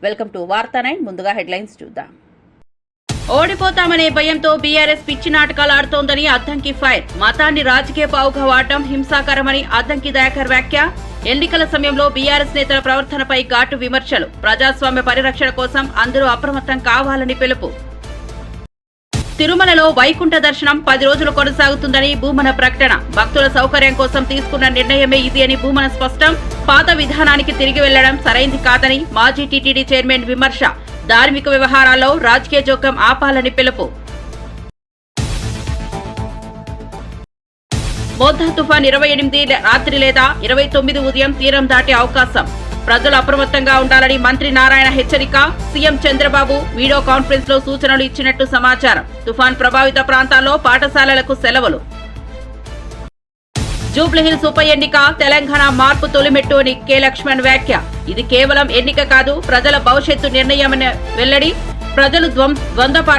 Welcome to వార్తా 9. ముందుగా headlines చూద్దాం. ఓడిపోతామనే భయంతో బీఆర్ఎస్ పిచ్చి నాటకాలు ఆడుతోందని అద్దంకి ఫైర్. మతాన్ని రాజకీయ పావుగా వాడటం హింసాకరమని అద్దంకి దయాకర్ వ్యాఖ్య. ఎన్నికల సమయంలో బీఆర్ఎస్ నేతల ప్రవర్తనపై ఘాటు విమర్శలు. ప్రజాస్వామ్య పరిరక్షణ కోసం అందరూ అప్రమత్తం కావాలని పిలుపు. తిరుమలలో వైకుంఠ దర్శనం 10 రోజులు కొనసాగుతుందని భూమన ప్రకటన. భక్తుల సౌకర్యం కోసం తీసుకున్న నిర్ణయమే ఇది అని భూమన స్పష్టం. పాత విధానానికి తిరిగి వెళ్లడం సరైంది కాదని మాజీ టీటీడీ చైర్మన్ విమర్శ. ధార్మిక వ్యవహారాల్లో రాజకీయ జోక్యం ఆపాలని పిలుపు. మోంతా తుఫాన్ 28 రాత్రి లేదా 29 ఉదయం తీరం దాటే అవకాశం. ప్రజలు అప్రమత్తంగా ఉండాలని మంత్రి నారాయణ హెచ్చరిక. సీఎం చంద్రబాబు వీడియో కాన్ఫరెన్స్ లో సూచనలు ఇచ్చినట్టు సమాచారం. తుఫాన్ ప్రభావిత ప్రాంతాల్లో పాఠశాలలకు సెలవులు. జూబ్లీహిల్స్ ఉప ఎన్నిక తెలంగాణ మార్పు తొలిమెట్టు అని కె లక్ష్మణ్ వ్యాఖ్య. ఇది కేవలం ఎన్నిక కాదు, ప్రజల భవిష్యత్తు నిర్ణయమని వెల్లడి. ప్రజలు ద్వంద్వ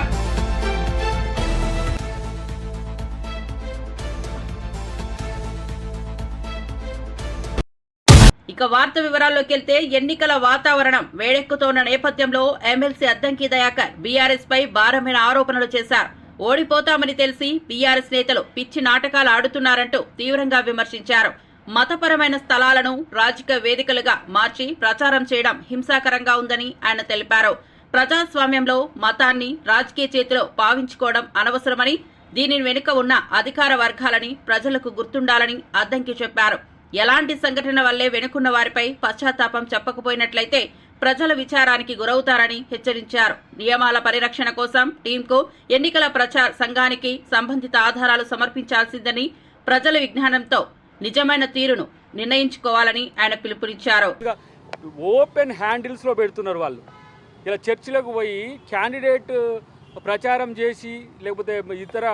ఇక వార్త వివరాల్లోకి వెళ్తే ఎన్నికల వాతావరణం వేడెక్కుతోన్న నేపథ్యంలో ఎమ్మెల్సీ అద్దంకి దయాకర్ బీఆర్ఎస్ పై భారమైన ఆరోపణలు చేశారు. ఓడిపోతామని తెలిసి బీఆర్ఎస్ నేతలు పిచ్చి నాటకాలు ఆడుతున్నారంటూ తీవ్రంగా విమర్శించారు. మతపరమైన స్థలాలను రాజకీయ వేదికలుగా మార్చి ప్రచారం చేయడం హింసాకరంగా ఉందని ఆయన తెలిపారు. ప్రజాస్వామ్యంలో మతాన్ని రాజకీయ చేతిలో పావించుకోవడం అనవసరమని, దీని వెనుక ఉన్న అధికార వర్గాలని ప్రజలకు గుర్తుండాలని అద్దంకి చెప్పారు. ఎలాంటి సంఘటన వల్లే వెనుకున్న వారిపై పశ్చాత్తాపం చెప్పకపోయినట్లయితే ప్రజల విచారానికి గురవుతారని హెచ్చరించారు. నియమాల పరిరక్షణ కోసం టీంకు ఎన్నికల ప్రచార సంఘానికి సంబంధిత ఆధారాలు సమర్పించాల్సిందని, ప్రజల విజ్ఞానంతో నిజమైన తీరును నిర్ణయించుకోవాలని ఆయన పిలుపునిచ్చారు. ఓపెన్ హ్యాండిల్స్ లో పెడుతున్నారు వాళ్ళు. ఇలా చర్చిలకు పోయి క్యాండిడేట్ ప్రచారం చేసి లేకపోతే ఇతర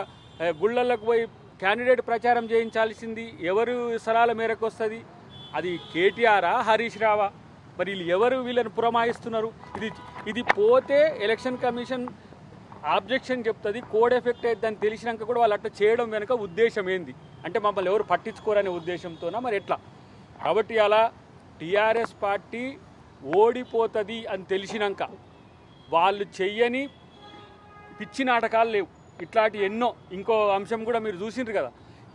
గుళ్ళలకు పోయి క్యాండిడేట్ ప్రచారం చేయించాల్సింది ఎవరు సలహాల మేరకు వస్తుంది? అది కేటీఆరా, హరీష్ రావా? మరి వీళ్ళు ఎవరు వీళ్ళని పురమాయిస్తున్నారు? ఇది పోతే ఎలక్షన్ కమిషన్ ఆబ్జెక్షన్ చెప్తుంది, కోడ్ ఎఫెక్ట్ అవుతుందని తెలిసినాక కూడా వాళ్ళు అట్లా చేయడం వెనుక ఉద్దేశం ఏంది? అంటే మమ్మల్ని ఎవరు పట్టించుకోరనే ఉద్దేశంతోనా మరి ఎట్లా? కాబట్టి అలా టీఆర్ఎస్ పార్టీ ఓడిపోతుంది అని తెలిసినాక వాళ్ళు చెయ్యని పిచ్చి నాటకాలు లేవు. ఇట్లాంటి ఎన్నో, ఇంకో అంశం కూడా మీరు చూసిండ్రు కదా,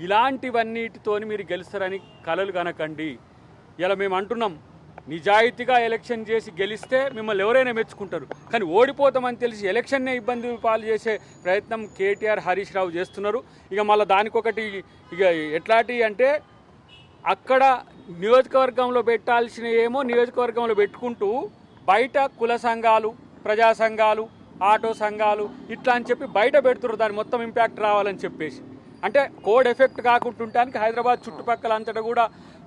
ఇలాంటివన్నిటితో మీరు గెలుస్తారని కలలు కనకండి. ఇలా మేము అంటున్నాం, నిజాయితీగా ఎలక్షన్ చేసి గెలిస్తే మిమ్మల్ని ఎవరైనా మెచ్చుకుంటారు. కానీ ఓడిపోతామని తెలిసి ఎలక్షన్నే ఇబ్బంది పాలు చేసే ప్రయత్నం కేటీఆర్, హరీష్ రావు చేస్తున్నారు. ఇక మళ్ళీ దానికొకటి ఇక ఎట్లాంటి అంటే అక్కడ నియోజకవర్గంలో పెట్టాల్సిన ఏమో నియోజకవర్గంలో పెట్టుకుంటూ బయట కుల సంఘాలు, ప్రజా సంఘాలు, ఆటో సంఘాలు ఇట్లా అని చెప్పి బయట పెడుతున్నారు. దాని మొత్తం ఇంపాక్ట్ రావాలని చెప్పేసి, అంటే కోడ్ ఎఫెక్ట్ కాకుంటుంటానికి హైదరాబాద్ చుట్టుపక్కల అంతటా కూడా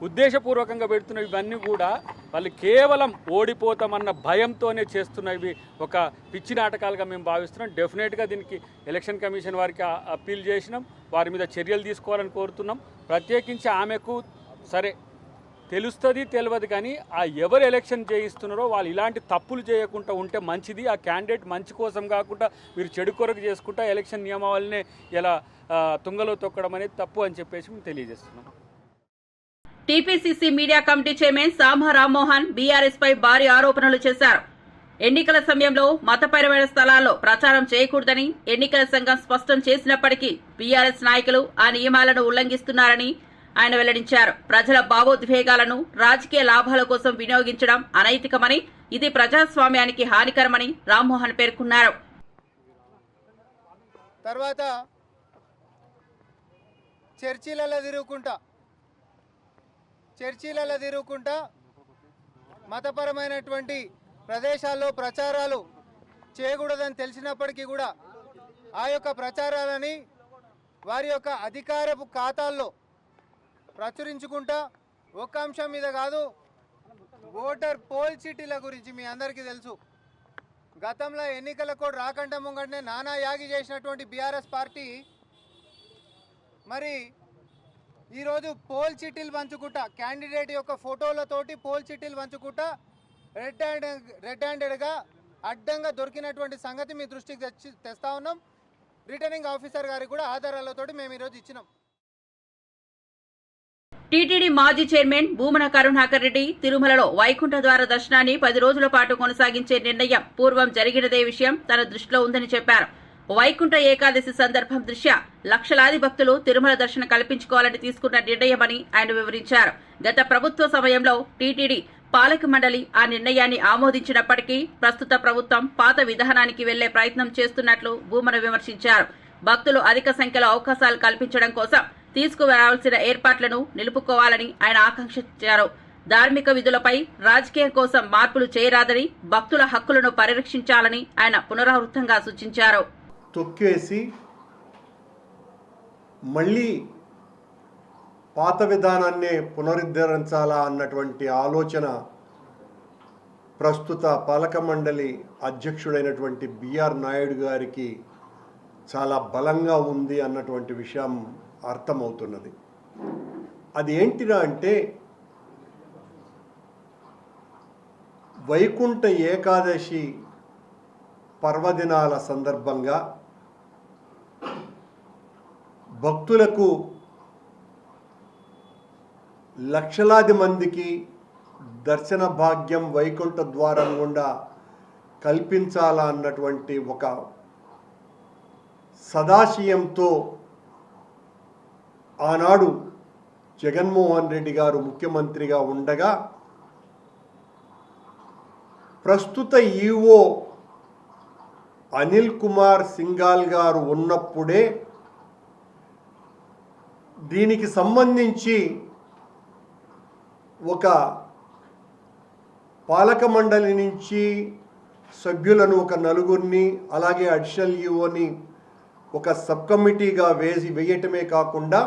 ఉద్దేశపూర్వకంగా పెడుతున్నవి. ఇవన్నీ కూడా వాళ్ళు కేవలం ఓడిపోతామన్న భయంతోనే చేస్తున్నవి. ఒక పిచ్చి నాటకాలుగా మేము భావిస్తున్నాం. డెఫినెట్గా దీనికి ఎలక్షన్ కమిషన్ వారికి అప్పీల్ చేసినాం, వారి మీద చర్యలు తీసుకోవాలని కోరుతున్నాం. ప్రత్యేకించి ఆమెకు సరే తెలుస్తుంది తెలియదు, కానీ ఆ ఎవరు ఎలక్షన్ చేయిస్తున్నారో వాళ్ళు ఇలాంటి తప్పులు చేయకుండా ఉంటే మంచిది. ఆ క్యాండిడేట్ మంచి కోసం కాకుండా మీరు చెడు కొరకు చేసుకుంటా ఎలక్షన్ నియమావళినే ఇలా తుంగలో తొక్కడం అనేది తప్పు అని చెప్పేసి మేము తెలియజేస్తున్నాం. టీపీసీసీ మీడియా కమిటీ చైర్మన్ సామా రామ్మోహన్ బీఆర్ఎస్ పై భారీ ఆరోపణలు చేశారు. ఎన్నికల సమయంలో మతపరమైన స్థలాల్లో ప్రచారం చేయకూడదని ఎన్నికల సంఘం స్పష్టం చేసినప్పటికీ బీఆర్ఎస్ నాయకులు ఆ నియమాలను ఉల్లంఘిస్తున్నారని ఆయన వెల్లడించారు. ప్రజల భావోద్వేగాలను రాజకీయ లాభాల కోసం వినియోగించడం అనైతికమని, ఇది ప్రజాస్వామ్యానికి హానికరమని రామ్మోహన్ పేర్కొన్నారు. తర్వాత చర్చిలలో తిరుగుకుంటా మతపరమైనటువంటి ప్రదేశాల్లో ప్రచారాలు చేయకూడదని తెలిసినప్పటికీ కూడా ఆ యొక్క ప్రచారాలని వారి యొక్క అధికారపు ఖాతాల్లో ప్రచురించుకుంటా, ఒక్క అంశం మీద కాదు, ఓటర్ పోల్ చీటీల గురించి మీ అందరికీ తెలుసు. గతంలో ఎన్నికల కోడ్ రాకంటే ముంగటనే నానా యాగి చేసినటువంటి బీఆర్ఎస్ పార్టీ మరి ఈరోజు పోల్ చీటీలు పంచుకుంటా, క్యాండిడేట్ యొక్క ఫోటోలతోటి పోల్ చీటీలు పంచుకుంటా రెడ్ హ్యాండెడ్గా అడ్డంగా దొరికినటువంటి సంగతి మీ దృష్టికి తెస్తా ఉన్నాం. రిటర్నింగ్ ఆఫీసర్ గారికి కూడా ఆధారాలతోటి మేము ఈరోజు ఇచ్చినాం. టీటీడీ మాజీ చైర్మన్ భూమన కరుణాకర్ రెడ్డి తిరుమలలో వైకుంఠ ద్వార దర్శనాన్ని 10 రోజుల పాటు కొనసాగించే నిర్ణయం పూర్వం జరిగినదే విషయం తన దృష్టిలో ఉందని చెప్పారు. వైకుంఠ ఏకాదశి సందర్భం దృష్ట్యా లక్షలాది భక్తులు తిరుమల దర్శనం కల్పించుకోవాలని తీసుకున్న నిర్ణయమని ఆయన వివరించారు. గత ప్రభుత్వ సమయంలో టీటీడీ పాలక మండలి ఆ నిర్ణయాన్ని ఆమోదించినప్పటికీ ప్రస్తుత ప్రభుత్వం పాత విధానానికి వెళ్లే ప్రయత్నం చేస్తున్నట్లు భూమన విమర్శించారు. భక్తులు అధిక సంఖ్యలో అవకాశాలు కల్పించడం కోసం తీసుకురావాల్సిన ఏర్పాట్లను నిలుపుకోవాలని ఆయన ఆకాంక్షించారు. ధార్మిక విధులపై రాజకీయం కోసం మార్పులు చేయరాదని, భక్తుల హక్కులను పరిరక్షించాలని ఆయన పునరావృతంగా సూచించారు. తొక్కేసి మళ్ళీ పాత విధానాన్నే పునరుద్ధరించాలా అన్నటువంటి ఆలోచన ప్రస్తుత పాలక మండలి అధ్యక్షుడైనటువంటి బిఆర్ నాయుడు గారికి చాలా బలంగా ఉంది అన్నటువంటి విషయం అర్థమవుతున్నది. అది ఏంటిరా అంటే వైకుంఠ ఏకాదశి పర్వదినాల సందర్భంగా భక్తులకు లక్షలాది మందికి దర్శన భాగ్యం వైకుంఠ ద్వారం గుండా కల్పించాలా అన్నటువంటి ఒక సదాశయంతో ఆనాడు జగన్మోహన్ రెడ్డి గారు ముఖ్యమంత్రిగా ఉండగా ప్రస్తుత ఈఓ అనిల్ కుమార్ సింఘాల్ గారు ఉన్నప్పుడే దీనికి సంబంధించి ఒక పాలక మండలి నుంచి సభ్యులను ఒక నలుగురిని అలాగే అడిషనల్ ఈఓని ఒక సబ్ కమిటీగా వేయటమే కాకుండా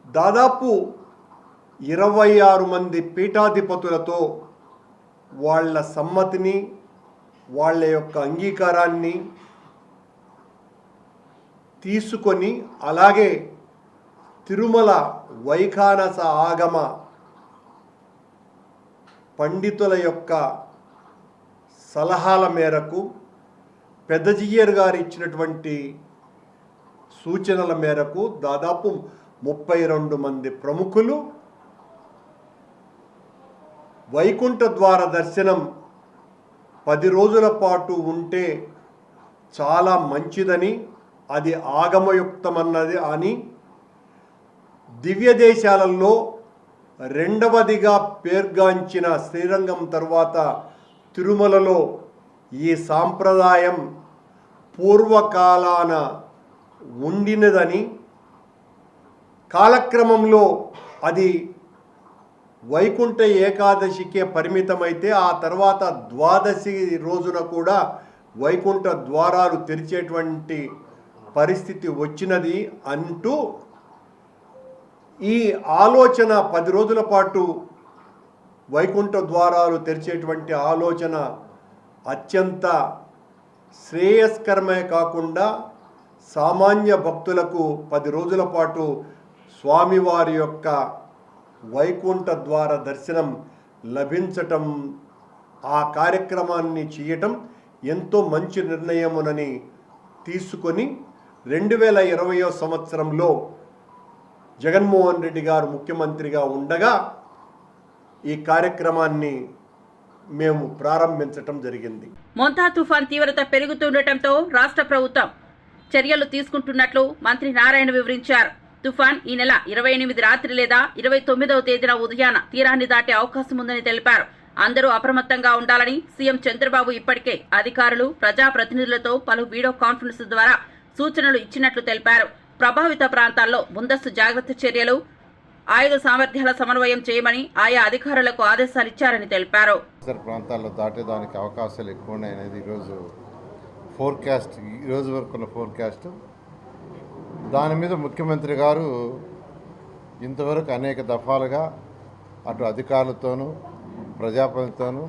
దాదాపు 26 మంది పీఠాధిపతులతో వాళ్ళ సమ్మతిని వాళ్ళ యొక్క అంగీకారాన్ని తీసుకొని అలాగే తిరుమల వైఖానస ఆగమ పండితుల యొక్క సలహాల మేరకు పెద్దజియ్యర్ గారు ఇచ్చినటువంటి సూచనల మేరకు దాదాపు 32 మంది ప్రముఖులు వైకుంఠ ద్వార దర్శనం 10 రోజుల పాటు ఉంటే చాలా మంచిదని, అది ఆగమయుక్తమన్నది అని, దివ్య దేశాలలో రెండవదిగా పేర్గాంచిన శ్రీరంగం తర్వాత తిరుమలలో ఈ సాంప్రదాయం పూర్వకాలాన ఉండినదని, కాలక్రమంలో అది వైకుంఠ ఏకాదశికే పరిమితమైతే ఆ తర్వాత ద్వాదశి రోజున కూడా వైకుంఠ ద్వారాలు తెరిచేటువంటి పరిస్థితి వచ్చినది అంటూ ఈ ఆలోచన 10 రోజుల పాటు వైకుంఠ ద్వారాలు తెరిచేటువంటి ఆలోచన అత్యంత శ్రేయస్కరమే కాకుండా సామాన్య భక్తులకు 10 రోజుల పాటు స్వామివారి యొక్క వైకుంఠ ద్వార దర్శనం లభించటం, ఆ కార్యక్రమాన్ని చేయటం ఎంతో మంచి నిర్ణయమునని తీసుకొని 2020వ సంవత్సరంలో జగన్మోహన్ రెడ్డి గారు ముఖ్యమంత్రిగా ఉండగా ఈ కార్యక్రమాన్ని మేము ప్రారంభించటం జరిగింది. మొంతా తుఫాన్ తీవ్రత పెరుగుతుండటంతో రాష్ట్ర ప్రభుత్వం చర్యలు తీసుకుంటున్నట్లు మంత్రి నారాయణ వివరించారు. తుఫాన్ ఈ నెల 28 రాత్రి లేదా 29వ తేదీన ఉదయాన తీరాన్ని దాటే అవకాశం ఉందని తెలిపారు. అందరూ అప్రమత్తంగా ఉండాలని సీఎం చంద్రబాబు ఇప్పటికే అధికారులు, ప్రజాప్రతినిధులతో పలు వీడియో కాన్ఫరెన్స్ ద్వారా సూచనలు ఇచ్చినట్లు తెలిపారు. ప్రభావిత ప్రాంతాల్లో ముందస్తు జాగ్రత్త చర్యలు, ఆయుధ సామర్థ్యాల సమన్వయం చేయమని ఆయా అధికారులకు ఆదేశాలిచ్చారని తెలిపారు. ప్రాంతాల్లో దాటేదానికి అవకాశాలు ఎక్కువ ఉన్నాయనేది ఈరోజు ఫోర్కాస్ట్, ఈరోజు వరకు ఉన్న ఫోర్కాస్ట్. దాని మీద ముఖ్యమంత్రి గారు ఇంతవరకు అనేక దఫాలుగా అటు అధికారులతోనూ ప్రజాప్రతినిధులతోనూ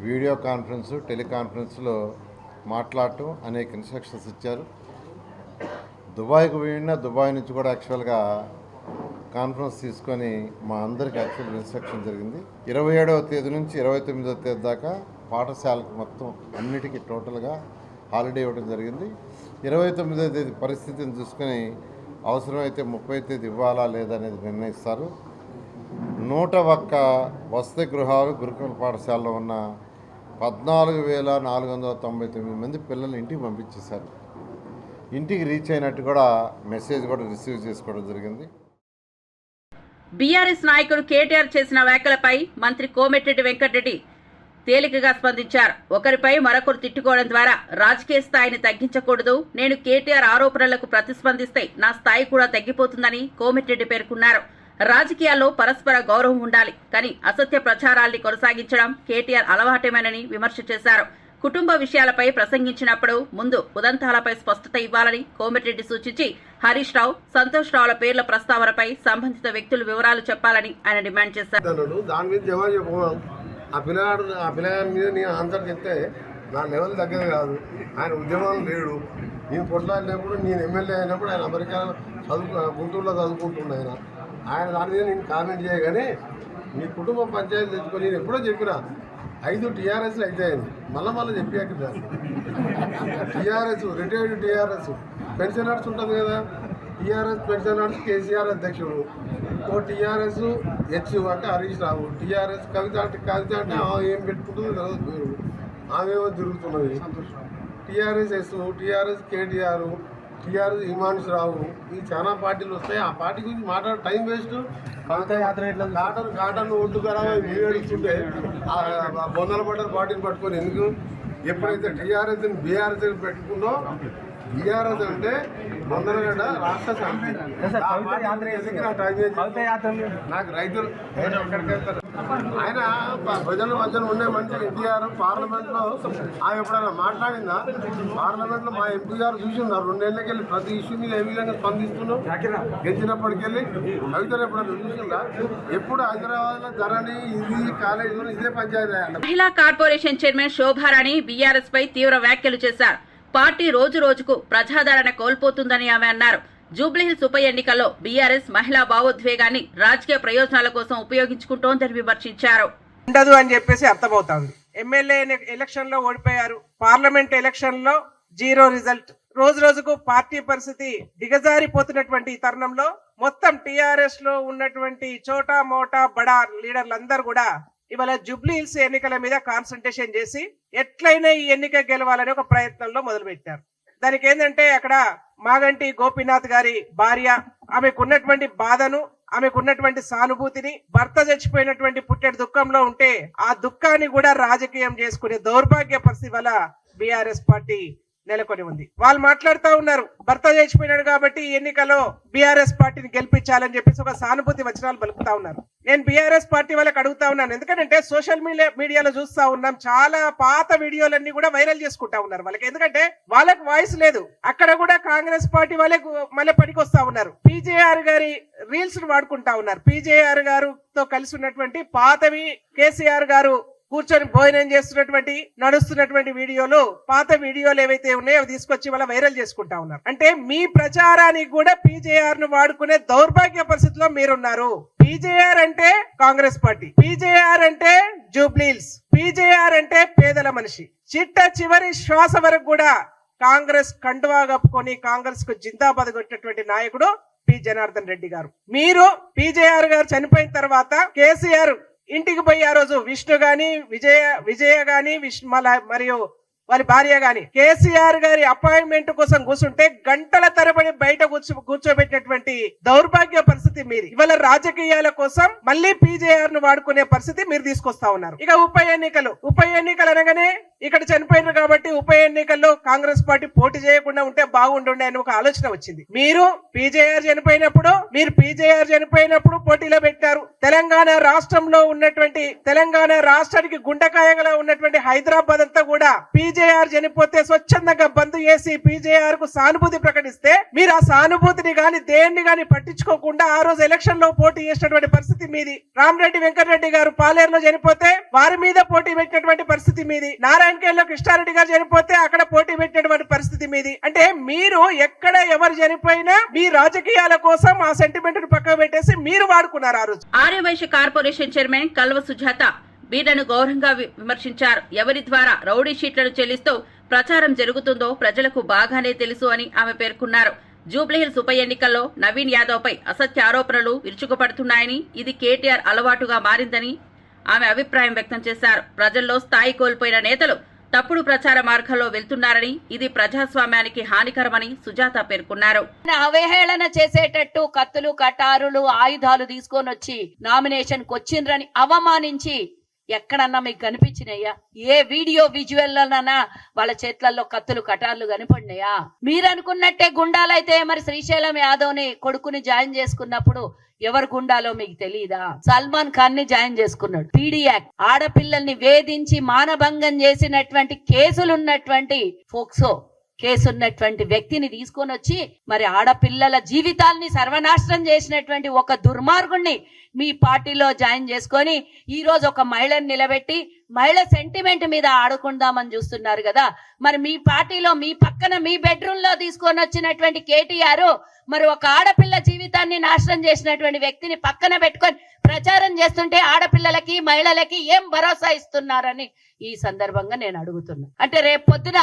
వీడియో కాన్ఫరెన్స్, టెలికాన్ఫరెన్స్లో మాట్లాడటం, అనేక ఇన్స్ట్రక్షన్స్ ఇచ్చారు. దుబాయ్కి పోయినా దుబాయ్ నుంచి కూడా యాక్చువల్గా కాన్ఫరెన్స్ తీసుకొని మా అందరికీ యాక్చువల్ ఇన్స్ట్రక్షన్ జరిగింది. 27వ తేదీ నుంచి 29వ తేదీ దాకా పాఠశాలకు మొత్తం అన్నిటికీ టోటల్గా హాలిడే ఇవ్వడం జరిగింది. 29వ తేదీ పరిస్థితిని చూసుకొని అవసరమైతే 30 తేదీ ఇవ్వాలా లేదనేది నిర్ణయిస్తారు. 101 వసతి గృహాలు గురుకుల పాఠశాలలో ఉన్న 14,499 మంది పిల్లలు ఇంటికి పంపించేశారు. ఇంటికి రీచ్ అయినట్టు కూడా మెసేజ్ కూడా రిసీవ్ చేసుకోవడం జరిగింది. బీఆర్ఎస్ నాయకుడు కేటీఆర్ చేసిన వ్యాఖ్యలపై మంత్రి కోమటిరెడ్డి వెంకటరెడ్డి తేలికగా స్పందించారు. ఒకరిపై మరొకరు తిట్టుకోవడం ద్వారా రాజకీయ స్థాయిని తగ్గించకూడదు. నేను కేటీఆర్ ఆరోపణలకు ప్రతిస్పందిస్తే నా స్థాయి కూడా తగ్గిపోతుందని కోమటిరెడ్డి పేర్కొన్నారు. రాజకీయాల్లో పరస్పర గౌరవం ఉండాలి, కానీ అసత్య ప్రచారాల్ని కొనసాగించడం కేటీఆర్ అలవాటేమేనని విమర్శ చేశారు. కుటుంబ విషయాలపై ప్రసంగించినప్పుడు ముందు ఉదంతాలపై స్పష్టత ఇవ్వాలని కోమటిరెడ్డి సూచించి హరీష్ రావు, సంతోష్ రావుల పేర్ల ప్రస్తావనపై సంబంధిత వ్యక్తుల వివరాలు చెప్పాలని ఆయన డిమాండ్ చేశారు. దాని మీద జవాబు చెప్పమా? ఆ పిల్లగాడి మీద నేను ఆన్సర్ చెప్తే నా లెవెల్ దగ్గర కాదు. ఆయన ఉద్యమాలు లేడు. నేను కొట్లాడినప్పుడు, నేను ఎమ్మెల్యే అయినప్పుడు ఆయన అమెరికా గుంటూరులో చదువుకుంటున్నా. ఆయన దాని మీద నేను కామెంట్ చేయగానే మీ కుటుంబ పంచాయతీ తెచ్చుకొని నేను ఎప్పుడో చెప్పినా 5 టీఆర్ఎస్లు అయితాయని మళ్ళీ చెప్పాక టీఆర్ఎస్ రిటైర్డ్ టీఆర్ఎస్ పెన్షనర్స్ ఉంటుంది కదా, టీఆర్ఎస్ పెన్షనర్స్ కేసీఆర్ అధ్యక్షుడు, ఓ టీఆర్ఎస్ హెచ్ అంటే హరీష్ రావు, టీఆర్ఎస్ కవిత అంటే ఏం పెట్టుకుంటుందో తెలియదు పేరు, ఆమెమో తిరుగుతున్నది. టీఆర్ఎస్ ఎస్, టీఆర్ఎస్ కేటీఆర్, టీఆర్ఎస్ హిమాంశు రావు, ఈ చాలా పార్టీలు వస్తాయి. ఆ పార్టీ గురించి మాట్లాడే టైం వేస్ట్. కాటన్ ఒడ్డు ఖరాబ్ మీరు అడుగుతుంటే బొందల పడ్డారు పార్టీని పట్టుకొని ఎందుకు? ఎప్పుడైతే టీఆర్ఎస్ బీఆర్ఎస్ పెట్టుకుందో, బీఆర్ఎస్ అంటే బొందలగడ్డ రాష్ట్ర సమితి, నాకు రైతులు ఎక్కడికి వెళ్తారు. ఆయన ప్రజల మధ్యన ఉండే మనిషి ఎన్టీఆర్. పార్లమెంట్లో ఆమె ఎప్పుడైనా మాట్లాడిందా? పార్లమెంట్లో మా ఎంపీ గారు చూసిందా 2 ఏళ్ళకి వెళ్ళి ప్రతి ఇష్యూ మీద ఏ విధంగా స్పందిస్తున్నాం? గెలిచినప్పటికెళ్ళి కవితలు ఎప్పుడైనా చూసిందా? ఎప్పుడు హైదరాబాద్లో ధరణి, ఇది కాలేజీలో ఇదే పంచాయతీ. మహిళా కార్పొరేషన్ చైర్మన్ శోభారాణి బీఆర్ఎస్ పై తీవ్ర వ్యాఖ్యలు చేశారు. పార్టీ రోజు రోజుకు ప్రజాదరణ కోల్పోతుందని ఆమె అన్నారు. జూబ్లీహిల్స్ ఉప ఎన్నికల్లో బీఆర్ఎస్ మహిళా భావోద్వేగాన్ని రాజకీయ ప్రయోజనాల కోసం ఉపయోగించుకుంటోందని విమర్శించారు. ఉండదు అని చెప్పేసి అర్థమవుతోంది. ఎమ్మెల్యే ఎలక్షన్ లో ఓడిపోయారు, పార్లమెంట్ ఎలక్షన్ లో 0 రిజల్ట్. రోజు రోజుకు పార్టీ పరిస్థితి దిగజారిపోతున్నటువంటి ఈ తరుణంలో మొత్తం టీఆర్ఎస్ లో ఉన్నటువంటి చోటా మోటా బడా లీడర్లందరూ కూడా ఇవాళ జూబ్లీహిల్స్ ఎన్నికల మీద కాన్సన్ట్రేషన్ చేసి ఎట్లయినా ఈ ఎన్నిక గెలవాలని ఒక ప్రయత్నంలో మొదలుపెట్టారు. దానికి ఏంటంటే అక్కడ మాగంటి గోపీనాథ్ గారి భార్య, ఆమెకున్నటువంటి బాధను, ఆమెకున్నటువంటి సానుభూతిని, భర్త చచ్చిపోయినటువంటి పుట్టెడు దుఃఖంలో ఉంటే ఆ దుఃఖాన్ని కూడా రాజకీయం చేసుకునే దౌర్భాగ్య పరిస్థితి వల్ల బీఆర్ఎస్ పార్టీ నెలకొని ఉంది. వాళ్ళు మాట్లాడుతూ ఉన్నారు, భర్త చచ్చిపోయినాడు కాబట్టి ఈ ఎన్నికలో బీఆర్ఎస్ పార్టీని గెలిపించాలని చెప్పేసి ఒక సానుభూతి వచనాలు పలుకుతా ఉన్నారు. నేను బీఆర్ఎస్ పార్టీ వాళ్ళకి అడుగుతా ఉన్నాను, ఎందుకంటే సోషల్ మీడియాలో చూస్తా ఉన్నాం, చాలా పాత వీడియోలన్నీ కూడా వైరల్ చేసుకుంటా ఉన్నారు వాళ్ళకి. ఎందుకంటే వాళ్ళకి వాయిస్ లేదు. అక్కడ కూడా కాంగ్రెస్ పార్టీ వాళ్ళే మళ్ళీ పనికి వస్తా ఉన్నారు. పీజేఆర్ గారి రీల్స్ వాడుకుంటా ఉన్నారు. పీజేఆర్ గారితో కలిసి ఉన్నటువంటి పాతవి, కేసీఆర్ గారు కూర్చొని భోజనం చేస్తున్నటువంటి, నడుస్తున్నటువంటి వీడియోలు, పాత వీడియోలు ఏవైతే ఉన్నాయో అవి తీసుకొచ్చి వాళ్ళ వైరల్ చేసుకుంటా ఉన్నారు. అంటే మీ ప్రచారానికి కూడా పీజేఆర్ ను వాడుకునే దౌర్భాగ్య పరిస్థితిలో మీరున్నారు. పీజేఆర్ అంటే కాంగ్రెస్ పార్టీ, పీజేఆర్ అంటే జూబ్లీహిల్స్, పీజేఆర్ అంటే పేదల మనిషి. చిట్ట చివరి శ్వాస వరకు కూడా కాంగ్రెస్ కండువా కప్పుకొని కాంగ్రెస్ కు జిందాబాద్ కొట్టినటువంటి నాయకుడు పి జనార్దన్ రెడ్డి గారు. మీరు పీజేఆర్ గారు చనిపోయిన తర్వాత కేసీఆర్ ఇంటికి పోయి ఆ రోజు విష్ణు గాని, విజయ గాని, మరియు వారి భార్య గాని కేసీఆర్ గారి అపాయింట్మెంట్ కోసం కూర్చుంటే గంటల తరబడి బయట కూర్చోబెట్టినటువంటి దౌర్భాగ్య పరిస్థితి మీరు ఇవాళ రాజకీయాల కోసం మళ్ళీ పీజేఆర్ ను వాడుకునే పరిస్థితి మీరు తీసుకొస్తా ఉన్నారు. ఇక ఉప ఎన్నికలు అనగానే ఇక్కడ చనిపోయినారు కాబట్టి ఉప ఎన్నికల్లో కాంగ్రెస్ పార్టీ పోటీ చేయకుండా ఉంటే బాగుంటుండే అని ఒక ఆలోచన వచ్చింది. మీరు పీజేఆర్ చనిపోయినప్పుడు పోటీలో పెట్టారు. తెలంగాణ రాష్ట్రంలో ఉన్నటువంటి, తెలంగాణ రాష్ట్రానికి గుండెకాయగా ఉన్నటువంటి హైదరాబాద్ అంతా కూడా పీజేఆర్ చనిపోతే స్వచ్ఛందంగా బంద్ చేసి పీజేఆర్ కు సానుభూతి ప్రకటిస్తే మీరు ఆ సానుభూతిని గాని దేన్ని గాని పట్టించుకోకుండా ఆ రోజు ఎలక్షన్ లో పోటీ చేసినటువంటి పరిస్థితి మీది. రామరెడ్డి వెంకటరెడ్డి గారు పాలేరులో చనిపోతే వారి మీద పోటీ పెట్టినటువంటి పరిస్థితి మీది. నారాయణఖేడ్లో కృష్ణారెడ్డి గారు చనిపోతే అక్కడ పోటీ పెట్టినటువంటి పరిస్థితి మీది. అంటే మీరు ఎక్కడ ఎవరు చనిపోయినా మీ రాజకీయాల కోసం ఆ సెంటిమెంట్ ను పక్కకు పెట్టేసి మీరు వాడుకున్నారు. ఆ రోజు ఆర్యవైశ్య కార్పొరేషన్ చైర్మన్ కల్వ సుజాత బీర్లను గౌరవంగా విమర్శించారు. ఎవరి ద్వారా రౌడీ షీట్లను చెల్లిస్తూ ప్రచారం జరుగుతుందో ప్రజలకు బాగానే తెలుసు అని ఆమె పేర్కొన్నారు. జూబ్లీహిల్స్ ఉప ఎన్నికల్లో నవీన్ యాదవ్ పై అసత్య ఆరోపణలు విరుచుకుపడుతున్నాయని, ఇది కేటీఆర్ అలవాటుగా మారిందని ఆమె అభిప్రాయం వ్యక్తం చేశారు. ప్రజల్లో స్థాయి కోల్పోయిన నేతలు తప్పుడు ప్రచార మార్గంలో వెళ్తున్నారని, ఇది ప్రజాస్వామ్యానికి హానికరమని సుజాత పేర్కొన్నారు. అవహేళన చేసేటట్టు కత్తులు, కటారులు, ఆయుధాలు తీసుకొని వచ్చి నామినేషన్ కు వచ్చిండ్రని అవమానించి ఎక్కడన్నా మీకు కనిపించినాయా? ఏ వీడియో విజువల్లనా వాళ్ళ చేతులలో కత్తులు, కటార్లు కనిపడినాయా? మీరు అనుకున్నట్టే గుండాలైతే మరి శ్రీశైలం యాదవ్ ని కొడుకుని జాయిన్ చేసుకున్నప్పుడు ఎవరు గుండాలో మీకు తెలియదా? సల్మాన్ ఖాన్ ని జాయిన్ చేసుకున్నాడు. పీడీ యాక్ట్, ఆడపిల్లల్ని వేధించి మానభంగం చేసినటువంటి కేసులున్నటువంటి ఫోక్సో కేసున్నటువంటి వ్యక్తిని తీసుకొని వచ్చి మరి ఆడపిల్లల జీవితాల్ని సర్వనాశనం చేసినటువంటి ఒక దుర్మార్గుణ్ణి మీ పార్టీలో జాయిన్ చేసుకొని ఈ రోజు ఒక మహిళను నిలబెట్టి మహిళ సెంటిమెంట్ మీద ఆడుకుందామని చూస్తున్నారు కదా. మరి మీ పార్టీలో మీ పక్కన మీ బెడ్రూమ్ లో తీసుకొని వచ్చినటువంటి కేటీఆర్ మరి ఒక ఆడపిల్ల జీవితాన్ని నాశనం చేసినటువంటి వ్యక్తిని పక్కన పెట్టుకొని ప్రచారం చేస్తుంటే ఆడపిల్లలకి, మహిళలకి ఏం భరోసా ఇస్తున్నారని ఈ సందర్భంగా నేను అడుగుతున్నా. అంటే రేపు పొద్దున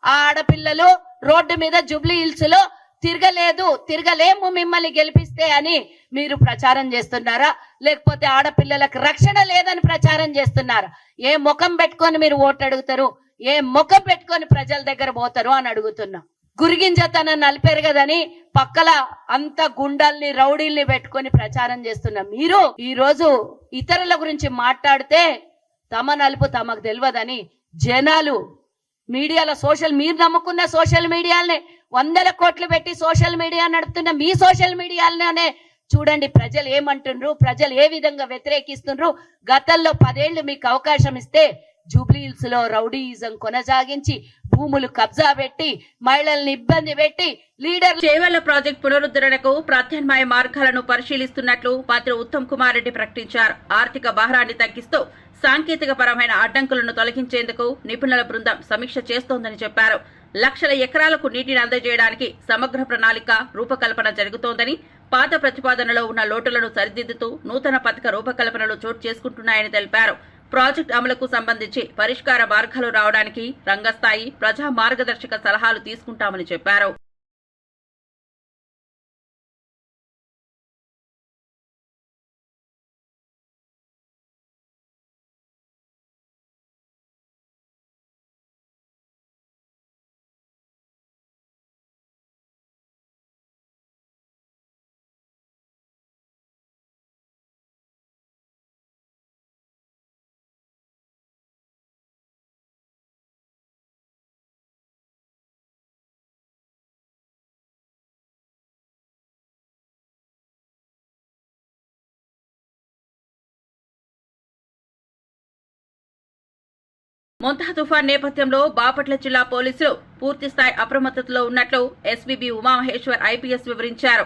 ఆ ఆడపిల్లలు రోడ్డు మీద జూబ్లీహిల్స్ లో తిరగలేము మిమ్మల్ని గెలిపిస్తే అని మీరు ప్రచారం చేస్తున్నారా? లేకపోతే ఆడపిల్లలకు రక్షణ లేదని ప్రచారం చేస్తున్నారా? ఏ ముఖం పెట్టుకొని మీరు ఓటు అడుగుతారు? ఏ ముఖం పెట్టుకొని ప్రజల దగ్గర పోతారు అని అడుగుతున్నా. గురిగింజతనం నలిపారు కదని పక్కల అంత గుండాల్ని, రౌడీల్ని పెట్టుకొని ప్రచారం చేస్తున్నా మీరు ఈ రోజు ఇతరుల గురించి మాట్లాడితే తమ నలుపు తమకు తెలియదని జనాలు మీడియాలో మీరు నమ్ముకున్న సోషల్ మీడియాలనే 100 కోట్లు పెట్టి సోషల్ మీడియా నడుపుతున్న మీ సోషల్ మీడియాలనే చూడండి ప్రజలు ఏమంటుండ్రు, ప్రజలు ఏ విధంగా వ్యతిరేకిస్తుండ్రు. గతంలో 10 ఏళ్లు మీకు అవకాశం ఇస్తే జూబ్లీహిల్స్ లో రౌడీయిజం కొనసాగించి భూములు కబ్జా పెట్టి మహిళల్ని ఇబ్బంది పెట్టి లీడర్ చేవెళ్ల ప్రాజెక్టు పునరుద్ధరణకు ప్రత్యామ్నాయ మార్గాలను పరిశీలిస్తున్నట్లు మంత్రి ఉత్తమ్ కుమార్ రెడ్డి ప్రకటించారు. ఆర్థిక భారాన్ని తగ్గిస్తూ సాంకేతిక పరమైన అడ్డంకులను తొలగించేందుకు నిపుణుల బృందం సమీక్ష చేస్తోందని చెప్పారు. లక్షల ఎకరాలకు నీటిని అందజేయడానికి సమగ్ర ప్రణాళిక రూపకల్పన జరుగుతోందని, పాత ప్రతిపాదనలో ఉన్న లోటులను సరిదిద్దుతూ నూతన పథక రూపకల్పనలు చోటు చేసుకుంటున్నాయని తెలిపారు. ప్రాజెక్టు అమలుకు సంబంధించి పరిష్కార మార్గాలు రావడానికి రంగస్థాయి ప్రజా మార్గదర్శక సలహాలు తీసుకుంటామని చెప్పారు. మొంతా తుఫాన్ నేపథ్యంలో బాపట్ల జిల్లా పోలీసులు పూర్తిస్థాయి అప్రమత్తతలో ఉన్నట్లు ఎస్పీబీ ఉమామహేశ్వర్ ఐపీఎస్ వివరించారు.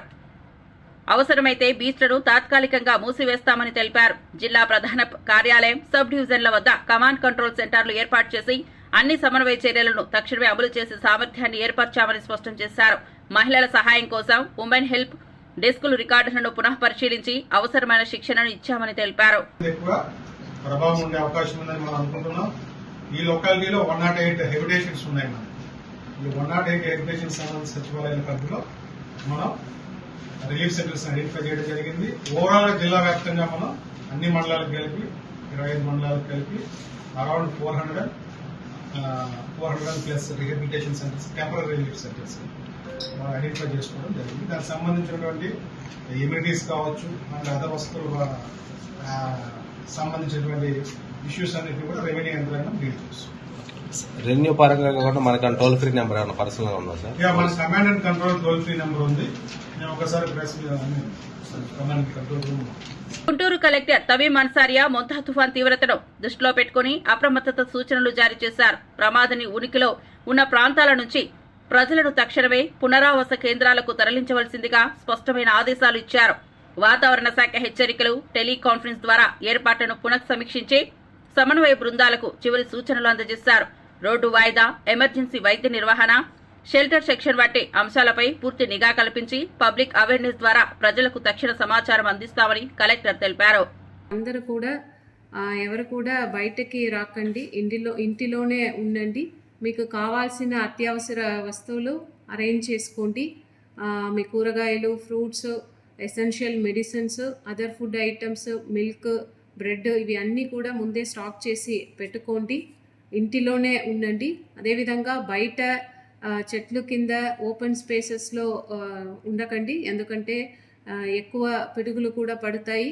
అవసరమైతే బీచ్లను తాత్కాలికంగా మూసివేస్తామని తెలిపారు. జిల్లా ప్రధాన కార్యాలయం, సబ్ డివిజన్ల వద్ద కమాండ్ కంట్రోల్ సెంటర్లు ఏర్పాటు చేసి అన్ని సమన్వయ చర్యలను తక్షణమే అమలు చేసే సామర్థ్యాన్ని ఏర్పరచామని స్పష్టం చేశారు. మహిళల సహాయం కోసం ఉమెన్ హెల్ప్ డెస్కులు రికార్డులను పునః పరిశీలించి అవసరమైన శిక్షణను ఇచ్చామని తెలిపారు. ప్రభావం ఉండే అవకాశం ఉందని మనం అనుకుంటున్నాం. ఈ లొకాలిటీలో 108 హెబిటేషన్స్ ఉన్నాయి. మనం ఈ 108 హెబిటేషన్ సంబంధించిన సచివాలయాల పరిధిలో మనం రిలీఫ్ సెంటర్స్ ఐడెంటిఫై చేయడం జరిగింది. ఓవరాల్ జిల్లా వ్యాప్తంగా మనం అన్ని మండలాలకు కలిపి 25 మండలాలకు కలిపి around 400 plus rehabilitation centres, temporary relief centres మనం ఐడెంటిఫై చేసుకోవడం జరిగింది. దానికి సంబంధించినటువంటి ఎమ్యూనిటీస్ కావచ్చు అండ్ అదర్ వస్తువులు సంబంధించినటువంటి ఇష్యూస్ అన్నిటి కూడా రెవెన్యూ యంత్రాంగం డీల్ చేస్తుంది. రెవెన్యూ పరంగా కాకుండా మనకి టోల్ ఫ్రీ నెంబర్ ఏమైనా పర్సనల్ గా ఉందా సార్? మన command and control toll free number ఉంది. నేను ఒకసారి press command control room. Guntur collector Tameem Ansariya Montha తుఫాన్ తీవ్రతను దృష్టిలో పెట్టుకుని అప్రమత్తత సూచనలు జారీ చేశారు. ప్రమాదాన్ని ఉనికిలో ఉన్న ప్రాంతాల నుంచి ప్రజలను తక్షణమే పునరావాస కేంద్రాలకు తరలించవలసిందిగా స్పష్టమైన ఆదేశాలు ఇచ్చారు. వాతావరణ శాఖ హెచ్చరికలు, టెలికాన్ఫరెన్స్ ద్వారా ఏర్పాట్లను పునఃసమీక్షించి సమన్వయ బృందాలకు చివరి సూచనలు అందజేశారు. రోడ్డు వాయిదా, ఎమర్జెన్సీ వైద్య నిర్వహణ, షెల్టర్ సెక్షన్ వంటి అంశాలపై పూర్తి నిఘా కల్పించి పబ్లిక్ అవేర్నెస్ ద్వారా ప్రజలకు తక్షణ సమాచారం అందిస్తామని కలెక్టర్ తెలిపారు. అందరూ కూడా ఎవరు కూడా బయటకి రాకండి, ఇంటిలోనే ఉండండి. మీకు కావాల్సిన అత్యవసర వస్తువులు అరేంజ్ చేసుకోండి. మీ కూరగాయలు, fruits, essential medicines, other food items, milk, bread ఇవి అన్నీ కూడా ముందే స్టాక్ చేసి పెట్టుకోండి. ఇంటిలోనే ఉండండి. అదేవిధంగా బయట చెట్లు కింద ఓపెన్ స్పేసెస్లో ఉండకండి, ఎందుకంటే ఎక్కువ పిడుగులు కూడా పడతాయి.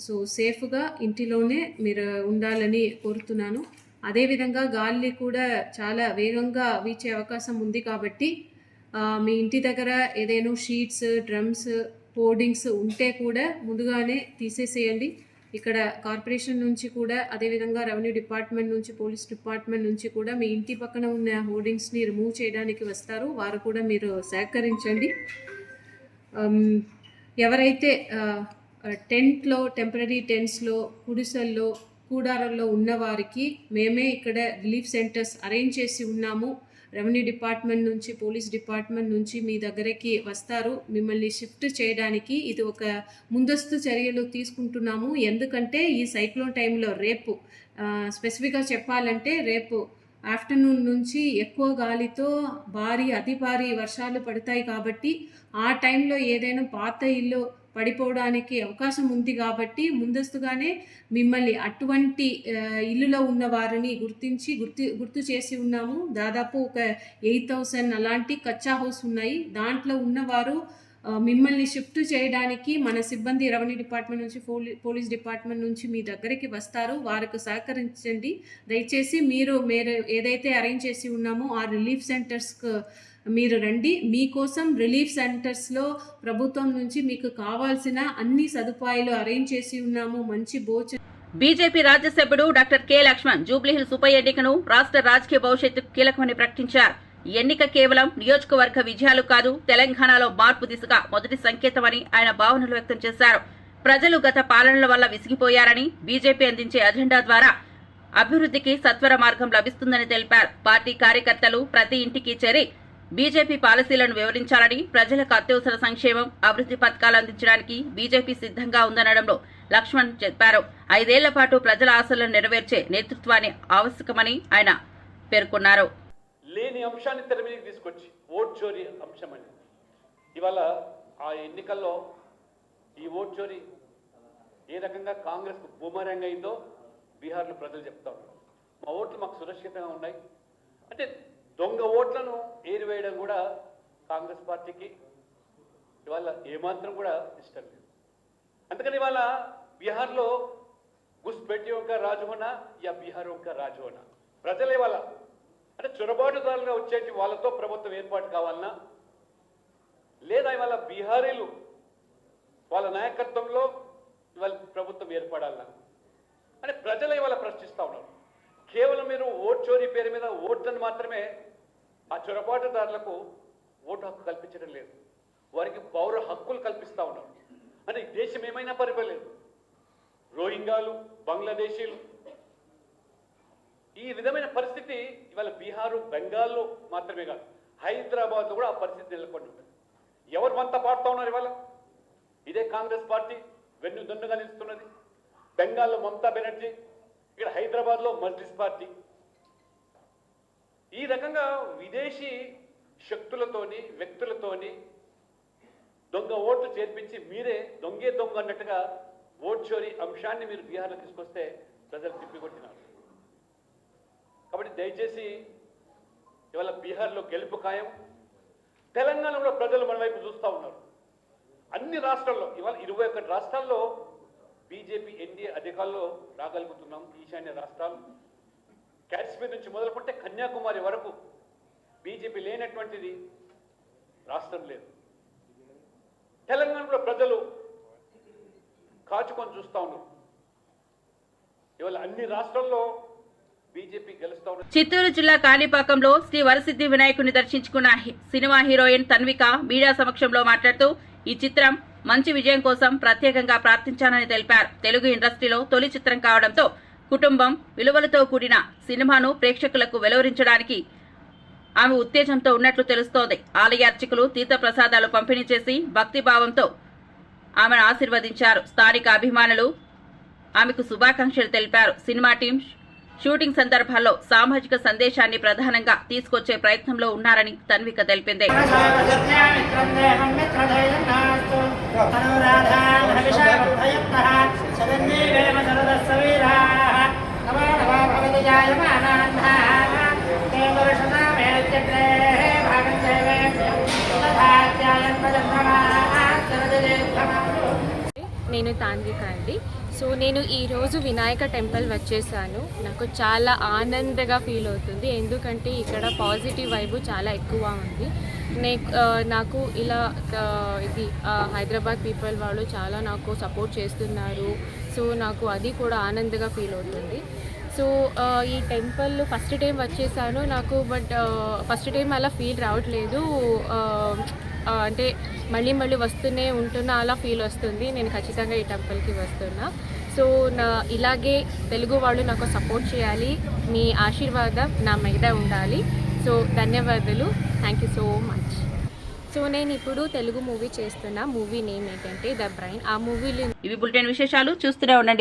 సో సేఫ్గా ఇంటిలోనే మీరు ఉండాలని కోరుతున్నాను. అదేవిధంగా గాలి కూడా చాలా వేగంగా వీచే అవకాశం ఉంది కాబట్టి మీ ఇంటి దగ్గర ఏదైనా షీట్స్, డ్రమ్స్, హోర్డింగ్స్ ఉంటే కూడా ముందుగానే తీసేసేయండి. ఇక్కడ కార్పొరేషన్ నుంచి కూడా, అదేవిధంగా రెవెన్యూ డిపార్ట్మెంట్ నుంచి, పోలీస్ డిపార్ట్మెంట్ నుంచి కూడా మీ ఇంటి పక్కన ఉన్న హోర్డింగ్స్ని రిమూవ్ చేయడానికి వస్తారు. వారు కూడా మీరు సహకరించండి. ఎవరైతే టెంట్లో, టెంపరీ టెంట్స్లో, గుడిసెల్లో, కూడారాల్లో ఉన్న వారికి మేమే ఇక్కడ రిలీఫ్ సెంటర్స్ అరేంజ్ చేసి ఉన్నాము. రెవెన్యూ డిపార్ట్మెంట్ నుంచి, పోలీస్ డిపార్ట్మెంట్ నుంచి మీ దగ్గరికి వస్తారు మిమ్మల్ని షిఫ్ట్ చేయడానికి. ఇది ఒక ముందస్తు చర్యలు తీసుకుంటున్నాము. ఎందుకంటే ఈ సైక్లోన్ టైంలో రేపు స్పెసిఫిక్గా చెప్పాలంటే రేపు ఆఫ్టర్నూన్ నుంచి ఎక్కువ గాలితో అతి భారీ వర్షాలు పడతాయి కాబట్టి ఆ టైంలో ఏదైనా పాత ఇల్లు పడిపోవడానికి అవకాశం ఉంది కాబట్టి ముందస్తుగానే మిమ్మల్ని అటువంటి ఇల్లులో ఉన్న వారిని గుర్తు చేసి ఉన్నాము. దాదాపు ఒక 8,000 అలాంటి కచ్చా హౌస్ ఉన్నాయి. దాంట్లో ఉన్నవారు మిమ్మల్ని షిఫ్ట్ చేయడానికి మన సిబ్బంది రెవెన్యూ డిపార్ట్మెంట్ నుంచి, పోలీస్ డిపార్ట్మెంట్ నుంచి మీ దగ్గరికి వస్తారు. వారికి సహకరించండి. దయచేసి మీరు ఏదైతే అరేంజ్ చేసి ఉన్నామో ఆ రిలీఫ్ సెంటర్స్కు మీరు రండి. మీకోసం రిలీఫ్ సెంటర్స్లో ప్రభుత్వం నుంచి మీకు కావాల్సిన అన్ని సదుపాయాలు అరేంజ్ చేసి ఉన్నాము. మంచి భోజనం. బీజేపీ రాజ్యసభ్యుడు డాక్టర్ కె లక్ష్మణ్ జూబ్లీహిల్స్ ఉప ఎన్నికను రాష్ట్ర రాజకీయ భవిష్యత్తుకు కీలకమని ప్రకటించారు. ఈ ఎన్నిక కేవలం నియోజకవర్గ విజయాలు కాదు, తెలంగాణలో మార్పు దిశగా మొదటి సంకేతమని ఆయన భావనలు వ్యక్తం చేశారు. ప్రజలు గత పాలనల వల్ల విసిగిపోయారని, బీజేపీ అందించే అజెండా ద్వారా అభివృద్ధికి సత్వర మార్గం లభిస్తుందని తెలిపారు. పార్టీ కార్యకర్తలు ప్రతి ఇంటికి చేరి బీజేపీ పాలసీలను వివరించాలని, ప్రజలకు అత్యవసర సంక్షేమం, అభివృద్ధి పథకాలు అందించడానికి బీజేపీ సిద్ధంగా ఉందనడంలో లక్ష్మణ్ చెప్పారు. 5 ఏళ్ల పాటు ప్రజల ఆశలను నెరవేర్చే నేతృత్వాన్ని ఆవశ్యకమని ఆయన పేర్కొన్నారు. లేని అంశాన్ని తెర మీదకి తీసుకొచ్చి ఓట్ చోరీ అంశం అని ఇవాళ ఆ ఎన్నికల్లో ఈ ఓట్ చోరీ ఏ రకంగా కాంగ్రెస్ కు బూమరంగ్ అయిందో బీహార్లో ప్రజలు చెప్తా ఉన్నారు. మా ఓట్లు మాకు సురక్షితంగా ఉన్నాయి అంటే దొంగ ఓట్లను ఏరివేయడం కూడా కాంగ్రెస్ పార్టీకి ఇవాళ ఏమాత్రం కూడా ఇష్టం లేదు. అందుకని ఇవాళ బిహార్లో घुसपैठियों का राज होना या बिहारों का राज होना ప్రజలే వాళ్ళ అంటే చొరబాటుదారులుగా వచ్చేటి వాళ్ళతో ప్రభుత్వం ఏర్పాటు కావాలన్నా లేదా ఇవాళ బీహారీలు వాళ్ళ నాయకత్వంలో ఇవాళ ప్రభుత్వం ఏర్పడాలన్నా అంటే ప్రజలు ఇవాళ ప్రశ్నిస్తూ ఉన్నారు. కేవలం మీరు ఓట్ చోరీ పేరు మీద ఓట్లను మాత్రమే ఆ చొరబాటుదారులకు ఓటు హక్కు కల్పించడం లేదు, వారికి పౌర హక్కులు కల్పిస్తూ ఉన్నారు. అంటే దేశం ఏమైనా పరిపలేదు. రోహింగాలు, బంగ్లాదేశీలు ఈ విధమైన పరిస్థితి ఇవాళ బీహారు, బెంగాల్లో మాత్రమే కాదు, హైదరాబాద్లో కూడా ఆ పరిస్థితి నెలకొని ఉంటుంది. ఎవరు వంత పాడుతూ ఉన్నారు ఇవాళ? ఇదే కాంగ్రెస్ పార్టీ వెన్నుదన్నుగా నిలుస్తున్నది. బెంగాల్లో మమతా బెనర్జీ, ఇక్కడ హైదరాబాద్లో మజ్లిస్ పార్టీ. ఈ రకంగా విదేశీ శక్తులతోని, వ్యక్తులతోని దొంగ ఓట్లు చేర్పించి మీరే దొంగే దొంగ అన్నట్టుగా ఓట్ చోరీ అంశాన్ని మీరు బీహార్లో తీసుకొస్తే ప్రజలు తిప్పికొట్టినారు. కాబట్టి దయచేసి ఇవాళ బీహార్లో గెలుపు ఖాయం. తెలంగాణలో ప్రజలు మన వైపు చూస్తూ ఉన్నారు. అన్ని రాష్ట్రాల్లో ఇవాళ 21 రాష్ట్రాల్లో బీజేపీ ఎన్డీఏ అధికారంలో రాగలుగుతున్నాం. ఈశాన్య రాష్ట్రాలు కాశ్మీర్ నుంచి మొదలుకుంటే కన్యాకుమారి వరకు బీజేపీ లేనటువంటిది రాష్ట్రం లేదు. తెలంగాణలో ప్రజలు కాచుకొని చూస్తూ ఉన్నారు. ఇవాళ అన్ని రాష్ట్రాల్లో బీజేపీ గెలుస్తూ ఉన్నారు. చిత్తూరు జిల్లా కాణిపాకంలో శ్రీ వరసిద్ధి వినాయకుని దర్శించుకున్న సినిమా హీరోయిన్ తన్విక మీడియా సమక్షంలో మాట్లాడుతూ ఈ చిత్రం మంచి విజయం కోసం ప్రత్యేకంగా ప్రార్థించానని తెలిపారు. తెలుగు ఇండస్ట్రీలో తొలి చిత్రం కావడంతో కుటుంబం విలువలతో కూడిన సినిమాను ప్రేక్షకులకు వెలువరించడానికి ఆమె ఉత్తేజంతో ఉన్నట్లు తెలుస్తోంది. ఆలయ అర్చకులు తీర్థప్రసాదాలు పంపిణీ చేసి భక్తిభావంతో ఆమెను ఆశీర్వదించారు. స్థానిక అభిమానులు ఆమెకు శుభాకాంక్షలు తెలిపారు. సినిమా టీం షూటింగ్ సందర్భాల్లో సామాజిక సందేశాన్ని ప్రధానంగా తీసుకొచ్చే ప్రయత్నంలో ఉన్నారని తన్విక తెలిపింది. నేను తాన్విక అండి. సో నేను ఈరోజు వినాయక టెంపుల్ వచ్చేసాను. నాకు చాలా ఆనందంగా ఫీల్ అవుతుంది, ఎందుకంటే ఇక్కడ పాజిటివ్ వైబ్ చాలా ఎక్కువ ఉంది. నాకు ఇలా ఇది హైదరాబాద్ పీపుల్ వాళ్ళు చాలా నాకు సపోర్ట్ చేస్తున్నారు. సో నాకు అది కూడా ఆనందంగా ఫీల్ అవుతుంది. సో ఈ టెంపుల్ ఫస్ట్ టైం వచ్చేసాను నాకు, బట్ ఫస్ట్ టైం అలా ఫీల్ రావట్లేదు. అంటే మళ్ళీ వస్తూనే ఉంటున్నా అలా ఫీల్ వస్తుంది. నేను ఖచ్చితంగా ఈ టెంపుల్కి వస్తున్నా. సో ఇలాగే తెలుగు వాళ్ళు నాకు సపోర్ట్ చేయాలి, మీ ఆశీర్వాదం నా మీద ఉండాలి. సో ధన్యవాదాలు, thank you so much. So నేను ఇప్పుడు తెలుగు మూవీ చేస్తున్నా. మూవీ నేమ్ ఏంటంటే ద బ్రైన్. ఆ మూవీలో ఇవి బులెటిన్ విశేషాలు. చూస్తూనే ఉండండి.